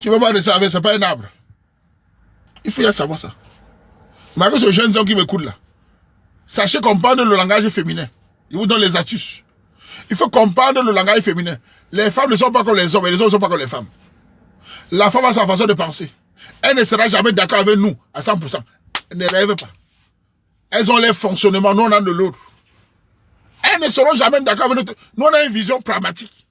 Tu ne vas pas le savoir, c'est pas un arbre. Il faut y savoir ça. Malgré ce jeune homme qui m'écoute là, sachez comprendre le langage féminin. Il vous donne les astuces. Il faut comprendre le langage féminin. Les femmes ne sont pas comme les hommes et les hommes ne sont pas comme les femmes. La femme a sa façon de penser. Elle ne sera jamais d'accord avec nous à 100%. Elle ne rêve pas. Elles ont leur fonctionnement, nous on a de l'autre. Elles ne seront jamais d'accord avec nous. Nous on a une vision pragmatique.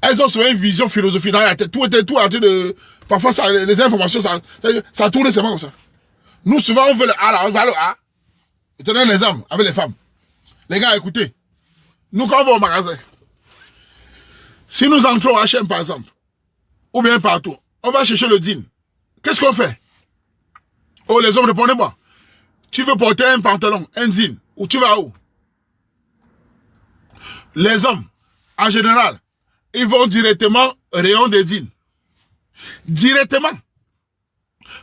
Elles ont souvent une vision philosophique dans la tête. Tout était tout en train de... Parfois, ça, les informations, ça tourne seulement comme ça. Nous, souvent, on veut le A, là, on va le A. Je te donne un exemple avec les femmes. Les gars, écoutez. Nous, quand on va au magasin, si nous entrons au H&M, par exemple, ou bien partout, on va chercher le jean. Qu'est-ce qu'on fait? Oh, les hommes, répondez-moi. Tu veux porter un pantalon, un jean, ou tu vas où? Les hommes, en général, ils vont directement au rayon des jeans. Directement.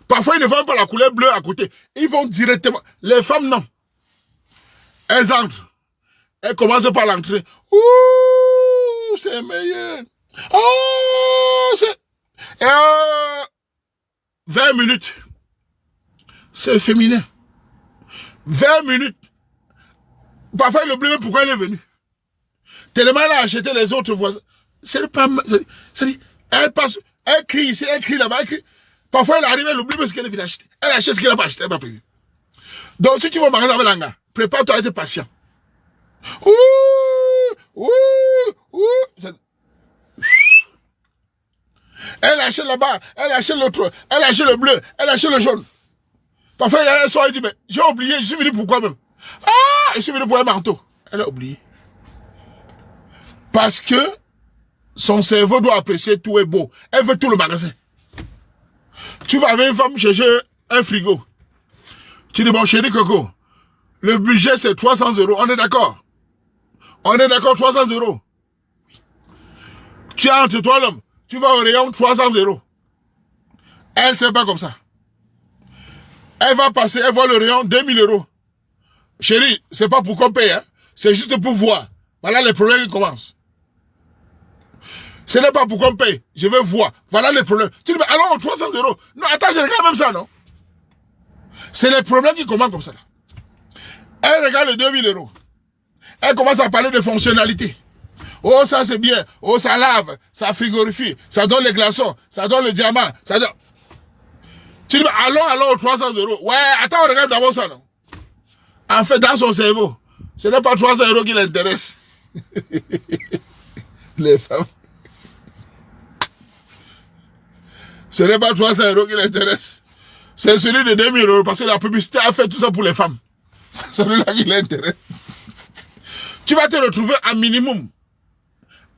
Parfois, ils ne vendent pas la couleur bleue à côté. Ils vont directement. Les femmes, non. Elles entrent. Elles commencent par l'entrée. Ouh, c'est meilleur. Oh, c'est... 20 minutes. C'est féminin. 20 minutes. Parfois, il oublie même pourquoi elle est venue. Tellement elle a acheté les autres voisins. C'est pas... C'est-à-dire, elle passe... Elle crie ici, elle crie là-bas, elle crie. Parfois, elle arrive, elle oublie ce qu'elle vient acheter. Elle achète ce qu'elle n'a pas acheté, elle n'a pas prévu. Donc, si tu vas au magasin avec l'anga, prépare-toi à être patient. Ouh, ouh, ouh. Elle achète là-bas, elle achète l'autre, elle achète le bleu, elle achète le jaune. Parfois, elle sort et dit, mais j'ai oublié, je suis venu pourquoi même? Ah, je suis venu pour un manteau. Elle a oublié. Parce que son cerveau doit apprécier tout est beau. Elle veut tout le magasin. Tu vas avec une femme chercher un frigo. Tu dis, bon chéri Coco, le budget c'est 300 €. On est d'accord? On est d'accord, 300 €. Tu as entre toi l'homme. Tu vas au rayon 300 €. Elle c'est pas comme ça. Elle va passer, elle voit le rayon 2000 €. Chérie, c'est pas pour qu'on paye, hein? C'est juste pour voir. Voilà les problèmes qui commencent. Ce n'est pas pour qu'on paye. Je veux voir. Voilà les problèmes. Tu dis, mais alors 300 €. Non, attends, je regarde même ça, non? C'est les problèmes qui commencent comme ça. Là. Elle regarde les 2000 €. Elle commence à parler de fonctionnalité. Oh, ça c'est bien. Oh, ça lave. Ça frigorifie. Ça donne les glaçons. Ça donne le diamant. Ça donne... Tu dis, mais allons 300 €. Ouais, attends, on regarde d'abord ça, non? En fait, dans son cerveau, ce n'est pas 300 € qui l'intéresse. Les femmes. Ce n'est pas 300 € qui l'intéresse. C'est celui de 2000 € parce que la publicité a fait tout ça pour les femmes. C'est celui-là qui l'intéresse. Tu vas te retrouver à minimum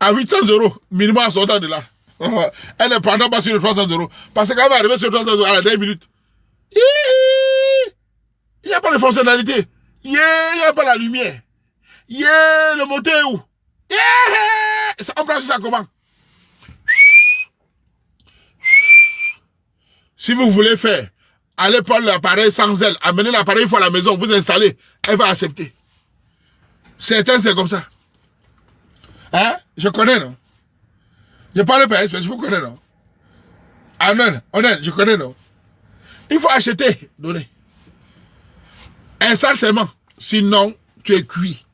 à 800 € minimum en sortant de là. Elle ne prendra pas sur les 300 €. Parce qu'elle va arriver sur 300 € à la 10 minutes. Il n'y a pas de fonctionnalité. Il n'y a pas la lumière. Le moteur est où? On branche ça comment? Si vous voulez faire, allez prendre l'appareil sans elle, amenez l'appareil une fois à la maison, vous installez, elle va accepter. Certains, c'est comme ça. Hein? Je connais, non? Je parle pas espèce, je vous connais, non? Ah non, honnête, je connais, non? Il faut acheter, donner. Installe seulement. Sinon, tu es cuit.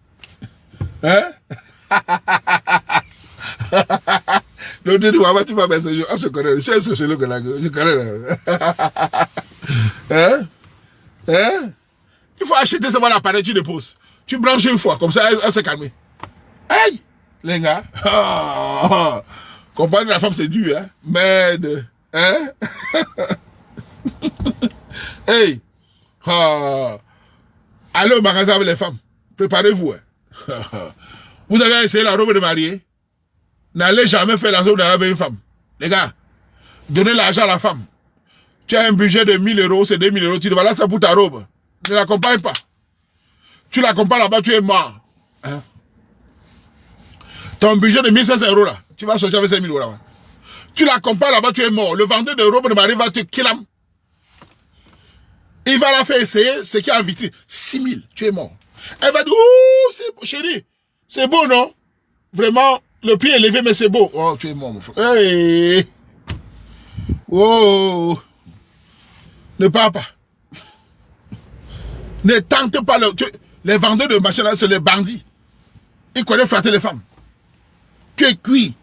Hein? Donc tu dis, tu vas mettre ce jour. On se connaît. Je suis un sociologue là. Je connais là. Hein? Hein? Il faut acheter seulement l'appareil, tu déposes. Tu branches une fois, comme ça, elle s'est calmée. Aïe! Les gars. Oh, comprendre la femme, c'est dur, hein? Merde. Hein? Hey! Oh. Allez au magasin avec les femmes. Préparez-vous. Hein? Vous avez essayé la robe de mariée? N'allez jamais faire la robe avec une femme. Les gars, donnez l'argent à la femme. Tu as un budget de 1000 €, c'est 2000 €. Tu dis, voilà ça pour ta robe. Ne l'accompagne pas. Tu l'accompagnes là-bas, tu es mort. Hein? Ton budget de 1500 € là, tu vas sortir avec 5000 € là-bas. Tu l'accompagnes là-bas, tu es mort. Le vendeur de robe de mariée va te killer. Il va la faire essayer ce qui est en vitrine. 6000, tu es mort. Elle va dire, ouh, c'est beau, chérie. C'est beau, non? Vraiment, le prix est élevé, mais c'est beau. Oh, tu es mort, mon frère. Hey. Oh, ne parle pas. Ne tente pas les vendeurs de machins là, c'est les bandits. Ils connaissent flatter les femmes. Tu es cuit.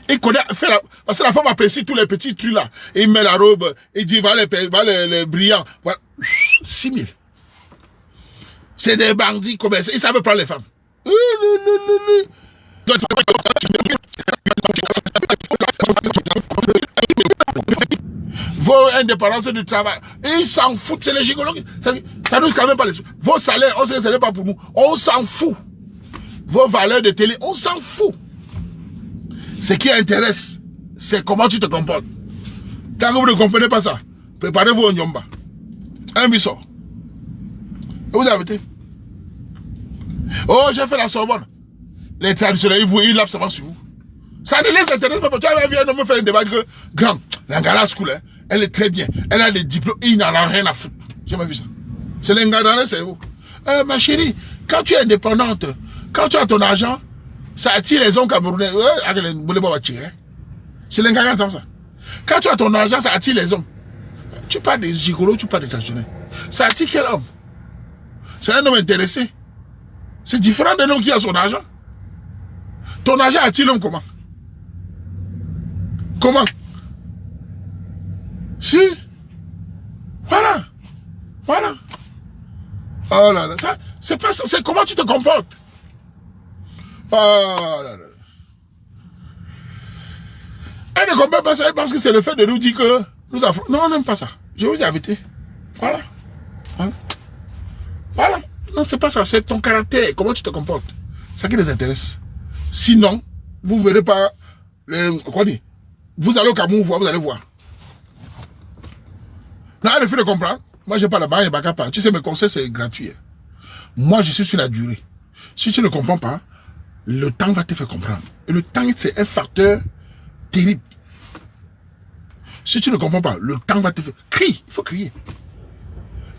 Ils connaissent faire parce que la femme apprécie tous les petits trucs là. Il met la robe, il dit va les brillants. Voilà. 6 000. C'est des bandits commerçants. Ils savent prendre les femmes. Vos indépendances du travail, ils s'en foutent, c'est les gigologues. Ça nous quand même pas les... Vos salaires, on sait que ce n'est pas pour nous. On s'en fout. Vos valeurs de télé, on s'en fout. Ce qui intéresse, c'est comment tu te comportes. Quand vous ne comprenez pas ça, préparez-vous au Nyomba. Un bissot. Vous avez été. Oh, j'ai fait la Sorbonne. Les traditionnels, ils lapent seulement sur vous. Ça ne les intéresse pas. Tu as me faire un débat que, grand, l'Angala School, hein, elle est très bien. Elle a les diplômes, il n'en a rien à foutre. J'ai jamais vu ça. C'est l'Angala, c'est vous. Ma chérie, quand tu es indépendante, quand tu as ton argent, ça attire les hommes camerounais. C'est l'Angala dans ça. Quand tu as ton argent, ça attire les hommes. Tu parles des gigolos, tu parles des traditionnels. Ça attire quel homme? C'est un homme intéressé. C'est différent d'un homme qui a son argent. Ton argent attire l'homme comment? Comment? Si. Voilà. Voilà. Oh là là. C'est pas ça. C'est comment tu te comportes. Oh là là. Elle ne comprend pas ça parce que c'est le fait de nous dire que nous avons... Non, on n'aime pas ça. Je vous ai invité. Voilà. Voilà. Voilà. Non, c'est pas ça. C'est ton caractère. Comment tu te comportes. C'est ça qui les intéresse. Sinon, vous ne verrez pas... Quoi dire? Vous allez au Cameroun, vous allez voir. Non, il faut le comprendre. Moi, je n'ai pas la barre, pas. Tu sais, mes conseils, c'est gratuit. Moi, je suis sur la durée. Si tu ne comprends pas, le temps va te faire comprendre. Et le temps, c'est un facteur terrible. Si tu ne comprends pas, le temps va te faire... Crie, il faut crier.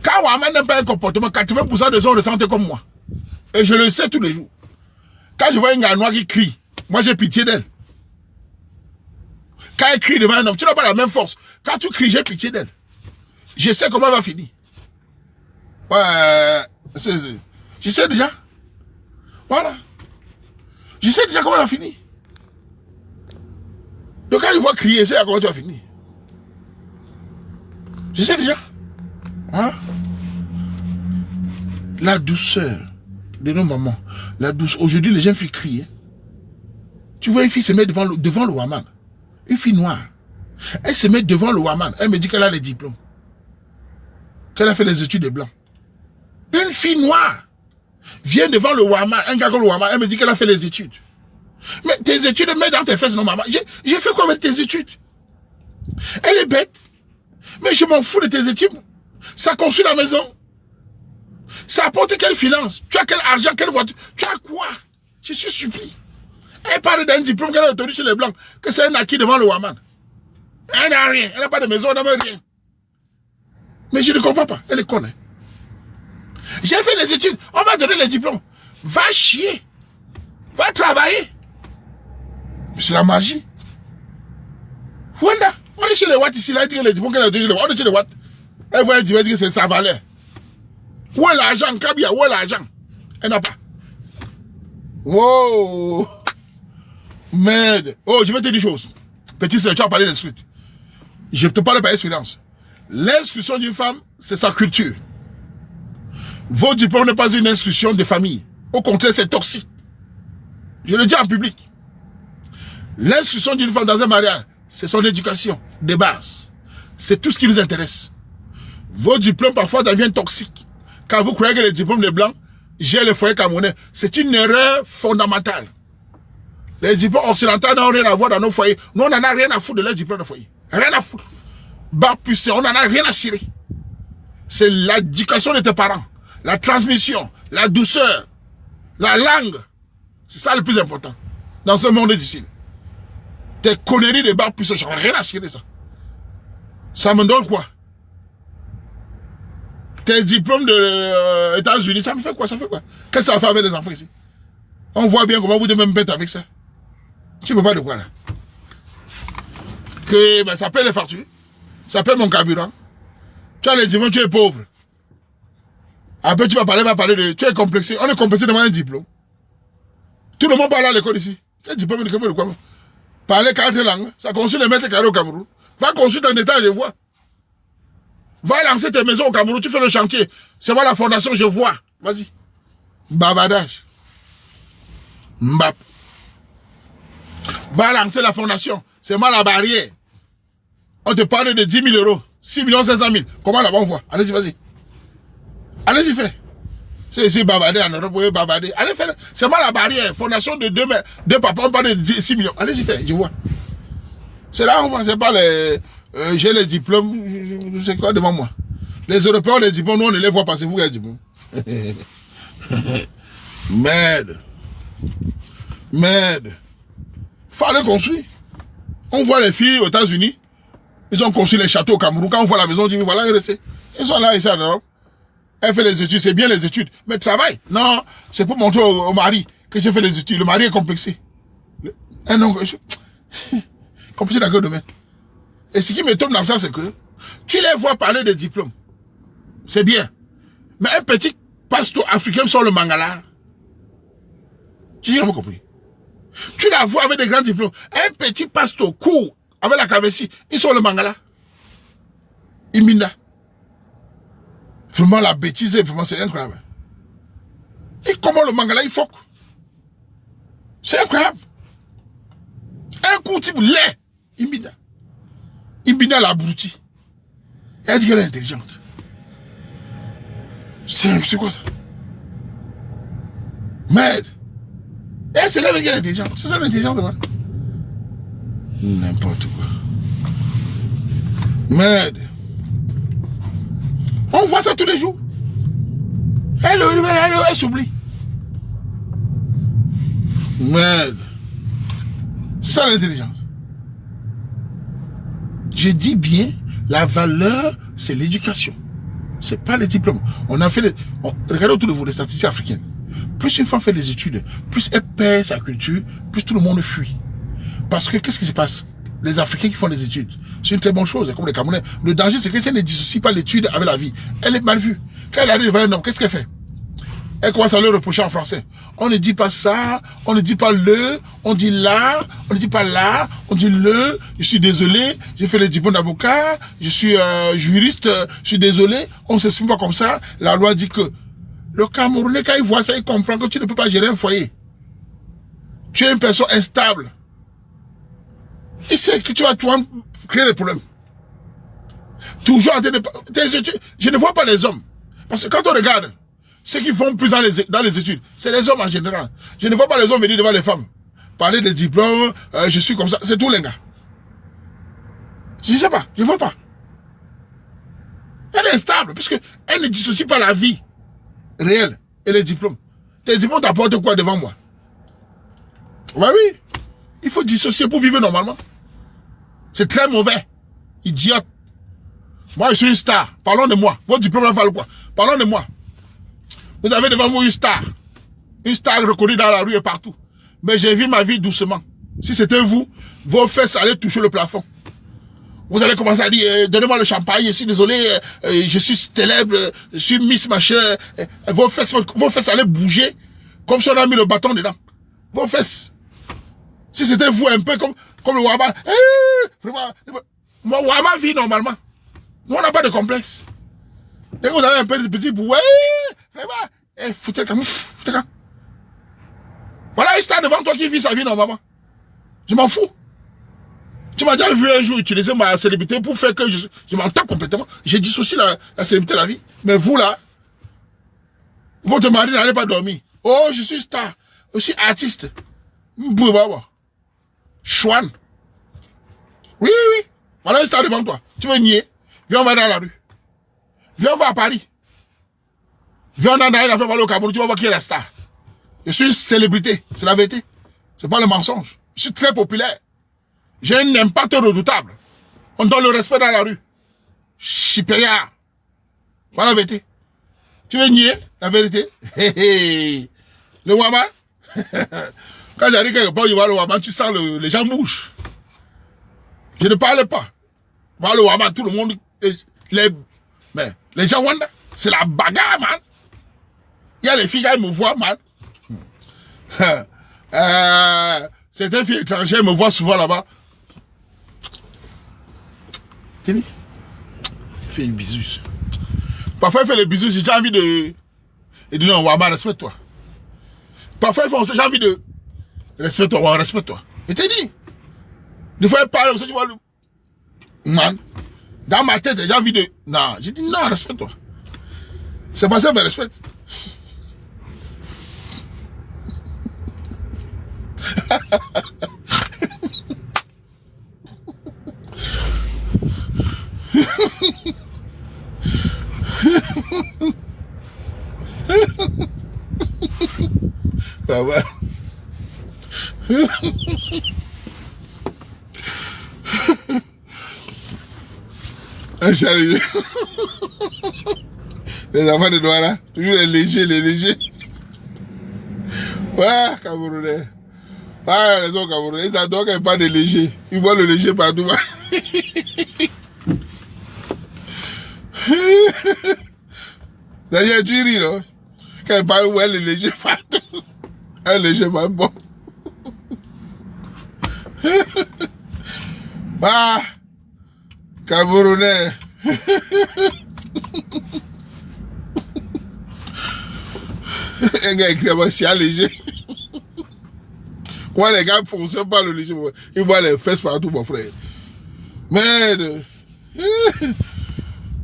Quand Ouaman n'aime pas un comportement, 80% des gens le sentent comme moi. Et je le sais tous les jours. Quand je vois une Ganoise qui crie, moi j'ai pitié d'elle. Quand elle crie devant un homme, tu n'as pas la même force. Quand tu cries, j'ai pitié d'elle. Je sais comment elle va finir. Ouais, je sais déjà. Voilà. Je sais déjà comment elle va finir. Donc quand je vois crier, je sais comment tu vas finir. Je sais déjà. Voilà. La douceur de nos mamans. La douceur. Aujourd'hui, les jeunes filles crient. Tu vois une fille se met devant le Ouaman. Une fille noire. Elle se met devant le Ouaman. Elle me dit qu'elle a les diplômes. Qu'elle a fait les études de blanc. Une fille noire vient devant le Ouaman. Un gars comme le Ouaman. Elle me dit qu'elle a fait les études. Mais tes études, mets dans tes fesses, non maman. J'ai fait quoi avec tes études? Elle est bête. Mais je m'en fous de tes études. Ça construit la maison. Ça apporte quelle finance? Tu as quel argent, quelle voiture? Tu as quoi? Je suis supplie. Elle parle d'un diplôme qu'elle a obtenu chez les Blancs, que c'est un acquis devant le Ouaman. Elle n'a rien. Elle n'a pas de maison, elle n'a rien. Mais je ne comprends pas. Elle est conne. Hein? J'ai fait les études. On m'a donné les diplômes. Va chier. Va travailler. C'est la magie. Wanda. On est chez les Watt ici. Là, elle dit que les diplômes qu'elle a obtenu. On est chez les Watt. Elle voit dire que c'est sa valeur. Où est l'argent, Kabia? Où est l'argent? Elle n'a pas. Wow. Merde. Oh, je vais te dire une chose. Petit soeur, tu as parlé d'instruire. Je te parle par expérience. L'instruction d'une femme, c'est sa culture. Vos diplômes n'est pas une instruction de famille. Au contraire, c'est toxique. Je le dis en public. L'instruction d'une femme dans un mariage, c'est son éducation de base. C'est tout ce qui nous intéresse. Vos diplômes, parfois, deviennent toxiques. Quand vous croyez que les diplômes de blancs gèrent le foyer camerounais, c'est une erreur fondamentale. Les diplômes occidentaux n'ont rien à voir dans nos foyers. Nous, on n'en a rien à foutre de leurs diplômes de foyer. Rien à foutre. Bas puissant, on n'en a rien à cirer. C'est l'éducation de tes parents, la transmission, la douceur, la langue. C'est ça le plus important. Dans ce monde difficile. Tes conneries de bas puissant, j'en ai rien à cirer ça. Ça me donne quoi? Tes diplômes de États-Unis, ça me fait quoi? Ça fait quoi? Qu'est-ce que ça va faire avec les enfants ici? On voit bien comment vous devez me mettre avec ça. Tu ne peux pas de quoi là. que ben, ça paie les factures, ça paie mon carburant. Tu as les diplômes, tu es pauvre. Après, tu vas parler de... Tu es complexé. On est complexé devant un diplôme. Tout le monde parle à l'école ici. Quel diplôme de quoi? Parler 4 langues, ça construit les mètres carrés au Cameroun. Va construire ton état, je vois. Va lancer tes maisons au Cameroun, tu fais le chantier. C'est moi la fondation, je vois. Vas-y. Bavardage. Mbap. Va lancer la fondation. C'est moi la barrière. On te parle de 10 000 euros. 6 500 000. Comment là-bas on voit? Allez-y, vas-y. Allez-y, fais. C'est ici bavarder en Europe, vous pouvez bavarder. Allez faire. C'est moi la barrière. Fondation de deux papas, on parle de 6 millions. Allez-y, fais, je vois. C'est là on voit, c'est pas les... j'ai les diplômes, je sais quoi devant moi. Les Européens ont les diplômes, nous on ne les voit pas, c'est vous qui avez les diplômes. Merde. Merde. Fallait construire. On voit les filles aux États-Unis, ils ont construit les châteaux au Cameroun. Quand on voit la maison, on dit voilà, ils sont là, ici en Europe. Elle fait les études, c'est bien les études. Mais travail, non, c'est pour montrer au mari que j'ai fait les études. Le mari est complexé. Complexé dans quel domaine? Et ce qui m'étonne dans ça, c'est que tu les vois parler de diplômes. C'est bien. Mais un petit pasteur africain sur le Mangala, j'ai jamais compris. Tu la vois avec des grands diplômes. Un petit pasteur court avec la Kavesi, ils sont le Mangala. Iminda. Vraiment la bêtise, vraiment c'est incroyable. Et comment le Mangala il foque? C'est incroyable. Un coup type lait. Imbina. Imbina l'abruti. Elle dit qu'elle est intelligente. C'est quoi ça? Merde. Elle se lève et qu'elle est intelligente. C'est ça l'intelligence de moi. N'importe quoi. Merde. On voit ça tous les jours. Elle s'oublie. Merde. C'est ça l'intelligence. Je dis bien, la valeur, c'est l'éducation. C'est pas les diplômes. On a fait les... regardez autour de vous les statistiques africaines. Plus une femme fait des études, plus elle perd sa culture, plus tout le monde fuit. Parce que qu'est-ce qui se passe? Les Africains qui font des études, c'est une très bonne chose, comme les Camerounais. Le danger, c'est que si elle ne dissocie pas l'étude avec la vie, elle est mal vue. Quand elle arrive devant un homme, qu'est-ce qu'elle fait? Elle commence à le reprocher en français. On ne dit pas ça, on ne dit pas le, on dit là, on ne dit pas là, on dit le, je suis désolé, j'ai fait le diplôme d'avocat, je suis juriste, je suis désolé, on ne s'exprime pas comme ça. La loi dit que le Camerounais, quand il voit ça, il comprend que tu ne peux pas gérer un foyer. Tu es une personne instable. Il sait que tu vas créer des problèmes. Toujours en train de... Je ne vois pas les hommes. Parce que quand on regarde, ceux qui font plus dans les études, c'est les hommes en général. Je ne vois pas les hommes venir devant les femmes. Parler des diplômes, je suis comme ça. C'est tout les gars. Je ne sais pas, je ne vois pas. Elle est instable, puisqu'elle ne dissocie pas la vie réelle et les diplômes. Tes diplômes t'apportent quoi devant moi? Ouais, oui. Il faut dissocier pour vivre normalement. C'est très mauvais. Idiote. Moi, je suis une star. Parlons de moi. Votre diplôme valent quoi? Parlons de moi. Vous avez devant vous une star. Une star reconnue dans la rue et partout. Mais j'ai vu ma vie doucement. Si c'était vous, vos fesses allaient toucher le plafond. Vous allez commencer à dire, donnez-moi le champagne, je suis désolé, je suis célèbre, je suis Miss Machin. Vos fesses allaient bouger comme si on a mis le bâton dedans. Vos fesses. Si c'était vous un peu comme le Wama. Vraiment, moi, Wama vit normalement. Nous, on n'a pas de complexe. Dès que vous avez un peu de petit bout, vraiment, foutez le camp, foutez le camp. Voilà un star devant toi qui vit sa vie normalement. Je m'en fous. Tu m'as déjà vu un jour utiliser ma célébrité pour faire que je m'en tape complètement. J'ai dissocié la célébrité de la vie. Mais vous là, votre mari n'allait pas dormir. Oh, je suis star. Je suis artiste. Chouane. Oui, oui, oui. Voilà un star devant toi. Tu veux nier? Viens, on va dans la rue. Viens, on va à Paris. Viens, on a rien à faire parler au Cameroun. Tu vas voir qui est la star. Je suis une célébrité. C'est la vérité. C'est pas le mensonge. Je suis très populaire. J'ai un impact redoutable. On donne le respect dans la rue. Chipéa. Voilà la vérité. Tu veux nier la vérité? Le Wama. Quand j'arrive quelque part, je vois le Wama, tu sens les gens bougent. Je ne parle pas. Voilà le Wama, tout le monde, mais les gens, c'est la bagarre, man. Il y a les filles qui me voient, man. Certaines filles étrangères me voient souvent là-bas. Tiens, fais des bisous. Parfois, il fait les bisous, j'ai envie de... Et dit non, Wama, respecte-toi. Parfois, ils font ça, j'ai envie de... Respecte-toi, Wama, respecte-toi. Et t'es dit. Des fois, il parle, tu vois, man. Dans ma tête, j'ai envie de... Non, j'ai dit non, respecte-toi. C'est pas ça, mais respecte. Ah ouais. Salut. Les enfants de Douala, toujours les légers, les légers. Ouais, Camerounais. Ah, les autres Camerounais, ils adorent qu'il n'y ait pas de léger. Ils voient le léger partout. D'ailleurs, tu ris, non? Quand il parle, ouais, le léger partout. Un léger, pas bon. Ah, Camerounais. Un gars écrit là-bas, c'est un léger. Moi, les gars foncent pas le léger. Ils voient les fesses partout, mon frère. Merde.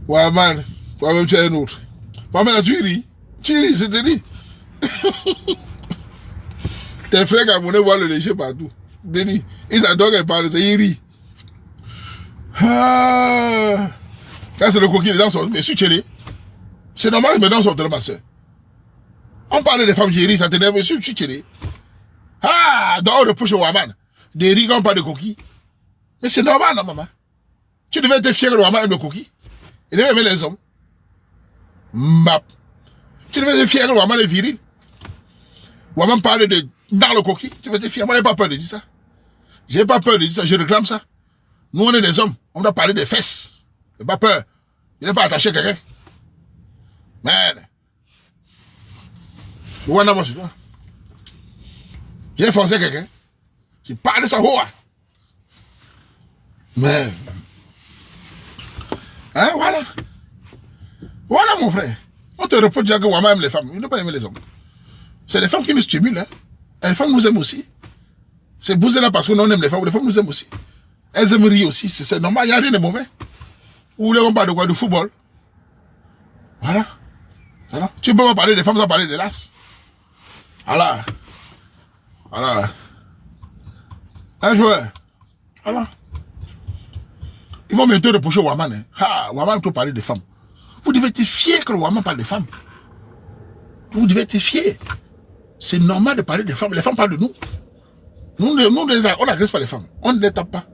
Ouais, man. Toi-même, tu es un autre. Moi-même, tu ris. Tu ris, c'est dit. Tes frères camerounais voient le léger partout. Denis, ils adorent qu'ils parlent, ils rient. Ah. Quand c'est le coquille, les dents sont... Mais si tu es c'est normal que mes dents sont tellement massées. On parle des femmes qui rient, ça t'énerve, mais si tu es ah, dehors de push au Waman. Des riz quand on parle de coquille. Mais c'est normal, non, maman? Tu devais être fier que le Waman aime le coquille. Il devait aimer les hommes. Mbap. Tu devais être fier que le Waman est viril. Waman parle de dans le coquille. Tu devais être fier. Moi, j'ai pas peur de dire ça. J'ai pas peur de dire ça. Je réclame ça. Nous, on est des hommes. On doit parler des fesses. J'ai pas peur. Il n'est pas attaché à quelqu'un. Merde. Voilà, moi, je dois. J'ai forcé quelqu'un. J'ai parlé de ça. Mais. Hein, voilà. Voilà, mon frère. On te reproche déjà que Wama aime les femmes. Il ne pas aimer les hommes. C'est les femmes qui nous stimulent. Hein. Et les femmes nous aiment aussi. C'est bouser là parce qu'on aime les femmes nous aiment aussi. Elles aiment rire aussi. C'est normal, il n'y a rien de mauvais. Vous voulez qu'on parle de quoi? De football. Voilà. Voilà. Tu peux pas parler des femmes sans parler des lasses. Voilà. Voilà. Un joueur. Voilà. Ils vont bientôt reprocher Waman. Hein. Ah, Waman peut parler des femmes. Vous devez être fier que le Waman parle des femmes. Vous devez être fier. C'est normal de parler des femmes. Les femmes parlent de nous. Nous on n'agresse pas les femmes. On ne les tape pas.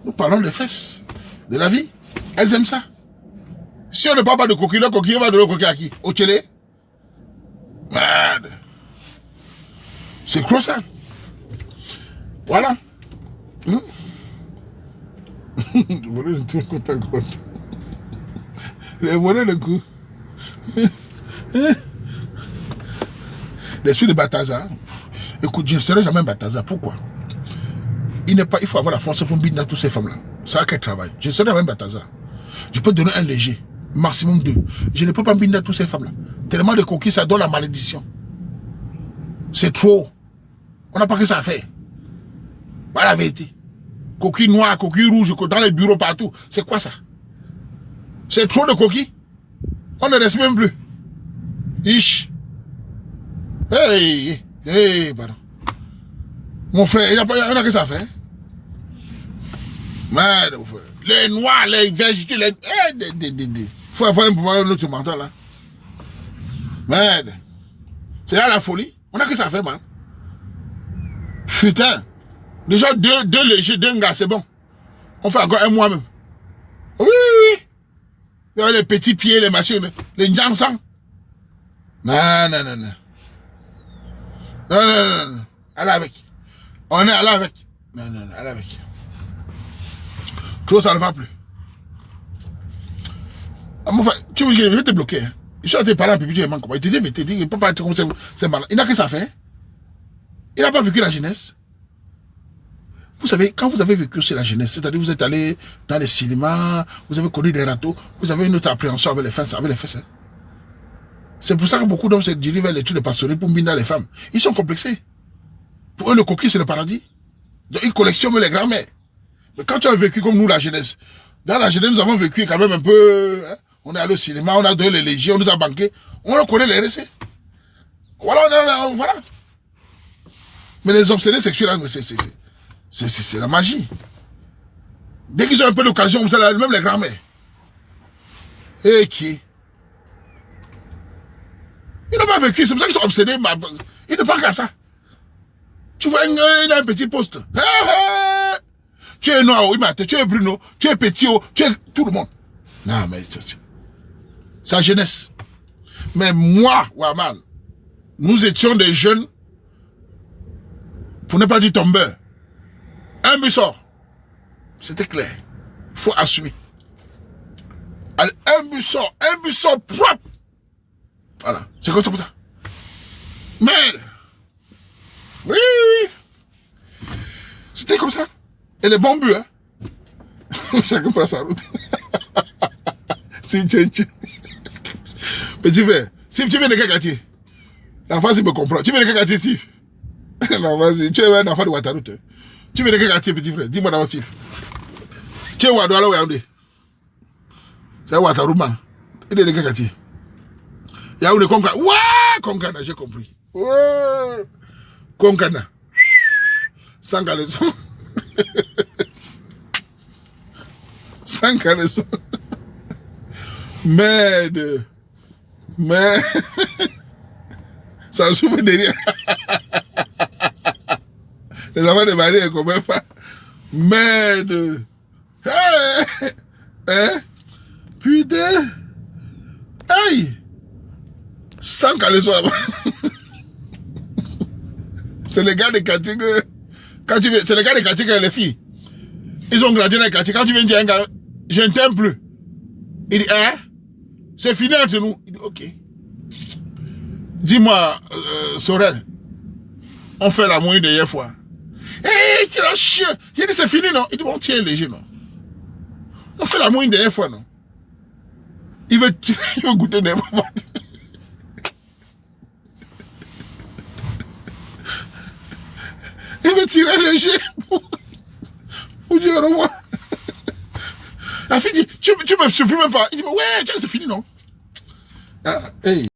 Nous parlons des fesses, de la vie. Elles aiment ça. Si on ne parle pas de coquille, le coquille va de l'autre coquille à qui? Au télé? Merde. C'est quoi ça? Voilà. Les volets le coup. L'esprit de Bataza. Écoute, je ne serai jamais Bataza. Pourquoi? Il faut avoir la force pour binder toutes ces femmes-là. C'est à quel travail? Je ne serai jamais Bataza. Je peux donner un léger, maximum 2. Je ne peux pas binder toutes ces femmes-là. Tellement de coquilles, ça donne la malédiction. C'est trop. On n'a pas que ça à faire. Voilà la vérité. Coquilles noires, coquilles rouges, dans les bureaux partout. C'est quoi ça? C'est trop de coquilles. On ne reste même plus. Ich. Hey, hey, pardon. Mon frère, il n'y a que ça à faire. Merde, mon frère. Les noirs, les végétaux, les... Il faut avoir un autre mental là. Merde. C'est là la folie. On n'a que ça à faire, man. Putain. Déjà, deux légers, 2 gars, c'est bon. On fait encore un mois même. Oui, oui, oui. Il y a les petits pieds, les machines, les njansang. Non, non, non, non. Non, non, non, non. Allez avec. On est allé avec. Non, non, non, allez avec. Trop, ça ne va plus. Enfin, tu veux que je vais te bloquer. Hein. Je suis tes parents, puis tu es comment. Il te dit, il ne peut pas être comme ça. C'est malin. Il n'a que ça fait. Il n'a pas vécu la jeunesse. Vous savez, quand vous avez vécu sur la jeunesse, c'est-à-dire vous êtes allé dans les cinémas, vous avez connu des râteaux, vous avez une autre appréhension avec les fesses. Hein. C'est pour ça que beaucoup d'hommes se dirigent vers les trucs de pastorer pour mbinda les femmes. Ils sont complexés. Pour eux, le coquille, c'est le paradis. Donc, ils collectionnent les grands-mères. Mais quand tu as vécu comme nous, la jeunesse, dans la jeunesse, nous avons vécu quand même un peu... Hein, on est allé au cinéma, on a donné les légies, on nous a banqué. On connaît les RC. Voilà, voilà. Mais les obsédés sexuels, c'est la magie. Dès qu'ils ont un peu d'occasion, vous allez même les grands-mères. Et qui? Ils n'ont pas vécu, c'est pour ça qu'ils sont obsédés. Ils ne parlent qu'à ça. Tu vois, il a un petit poste. Tu es noir, tu es Bruno, tu es petit, tu es tout le monde. Non, mais c'est la jeunesse. Mais moi, Waman, nous étions des jeunes, pour ne pas dire tombeurs. Un but sort. C'était clair. Il faut assumer. Allez, un but sort propre. Voilà, c'est comme ça. Merde. Oui. C'était comme ça. Et les bons buts, hein. Chacun prend sa route. Petit frère, Sif, tu viens de quel quartier? La face, il me comprend. Tu viens de quel quartier, Sif? Non, vas-y, tu es un enfant de Ouattara. Tu viens de quel quartier, petit frère? Dis-moi d'abord, Sif. Tu es Ouadouala ou Yaoundé? C'est Ouattarouman. Il est de quel quartier? Yaoundé, Konkana. Ouais, Konkana, j'ai compris. Ouais. Konkana. Sans caleçon. Sans caleçon. Merde. Mais. Ça souffre derrière. Les enfants de Marie ne comprennent pas. Merde. Hey. Hein? Putain. Aïe. Sans caleçon là-bas. C'est les gars de quartier que... C'est les gars de quartier que les filles. Ils ont grandi dans le quartier. Quand tu viens dire un gars, je ne t'aime plus. Il dit, hein? C'est fini entre nous. Il dit, ok. Dis-moi, Sorel, on fait l'amour une dernière fois. Hé, tu es un chien. Il dit, c'est fini, non? Il dit, bon, tiens, léger, non? On fait l'amour une dernière fois, non? Il veut goûter n'importe quoi. Il veut tirer léger pour dire au revoir. La fille dit, tu me supprimes même pas. Il dit, ouais, c'est fini, non? Ah, hey.